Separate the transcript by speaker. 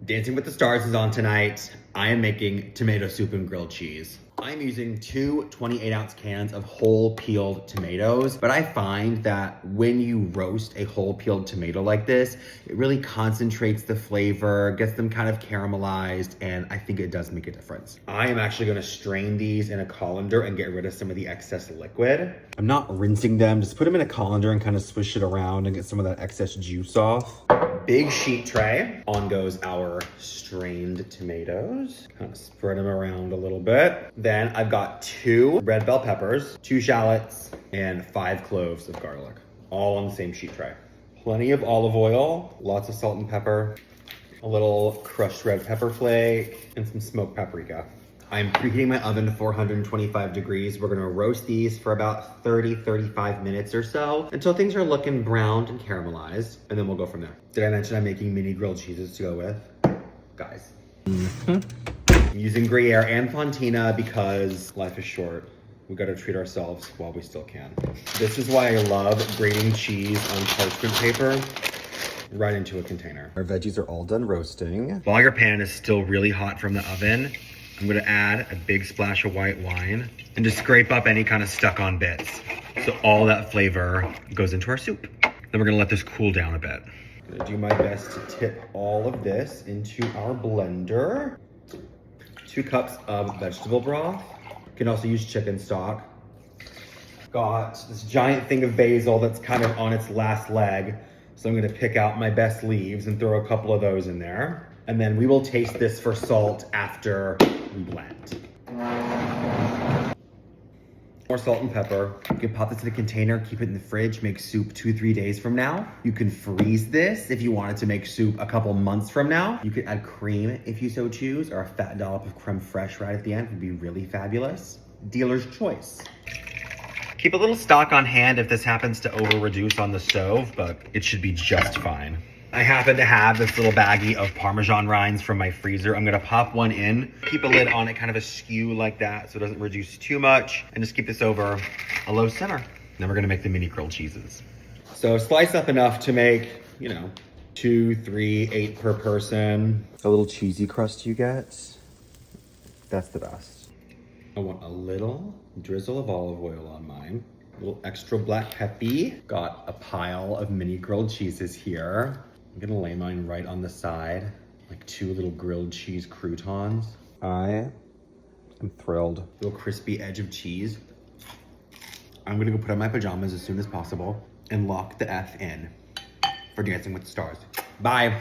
Speaker 1: Dancing with the Stars is on tonight. I am making tomato soup and grilled cheese. I'm using two 28-ounce cans of whole peeled tomatoes, but I find that when you roast a whole peeled tomato like this, it really concentrates the flavor, gets them kind of caramelized, and I think it does make a difference. I am actually gonna strain these in a colander and get rid of some of the excess liquid. I'm not rinsing them, just put them in a colander and kind of swish it around and get some of that excess juice off. Big sheet tray. On goes our strained tomatoes. Kind of spread them around a little bit. Then I've got 2 red bell peppers, 2 shallots, and 5 cloves of garlic, all on the same sheet tray. Plenty of olive oil, lots of salt and pepper, a little crushed red pepper flake, and some smoked paprika. I'm preheating my oven to 425 degrees. We're gonna roast these for about 30-35 minutes or so until things are looking browned and caramelized, and then we'll go from there. Did I mention I'm making mini grilled cheeses to go with? Guys. I'm using Gruyere and Fontina because life is short. We gotta treat ourselves while we still can. This is why I love grating cheese on parchment paper right into a container. Our veggies are all done roasting. While your pan is still really hot from the oven, I'm gonna add a big splash of white wine and just scrape up any kind of stuck on bits. So all that flavor goes into our soup. Then we're gonna let this cool down a bit. I'm gonna do my best to tip all of this into our blender. 2 cups of vegetable broth. You can also use chicken stock. Got this giant thing of basil that's kind of on its last leg. So I'm gonna pick out my best leaves and throw a couple of those in there. And then we will taste this for salt after we blend. More salt and pepper. You can pop this in a container, keep it in the fridge, make soup 2-3 days from now. You can freeze this if you wanted to make soup a couple months from now. You could add cream if you so choose, or a fat dollop of creme fraiche right at the end would be really fabulous. Dealer's choice. Keep a little stock on hand if this happens to over-reduce on the stove, but it should be just fine. I happen to have this little baggie of Parmesan rinds from my freezer. I'm gonna pop one in, keep a lid on it kind of askew like that so it doesn't reduce too much, and just keep this over a low simmer. Then we're gonna make the mini grilled cheeses. So slice up enough to make, 2, 3, 8 per person. A little cheesy crust you get, that's the best. I want a little drizzle of olive oil on mine. A little extra black peppy. Got a pile of mini grilled cheeses here. I'm gonna lay mine right on the side, like 2 little grilled cheese croutons. I am thrilled. Little crispy edge of cheese. I'm gonna go put on my pajamas as soon as possible and lock the F in for Dancing with the Stars. Bye.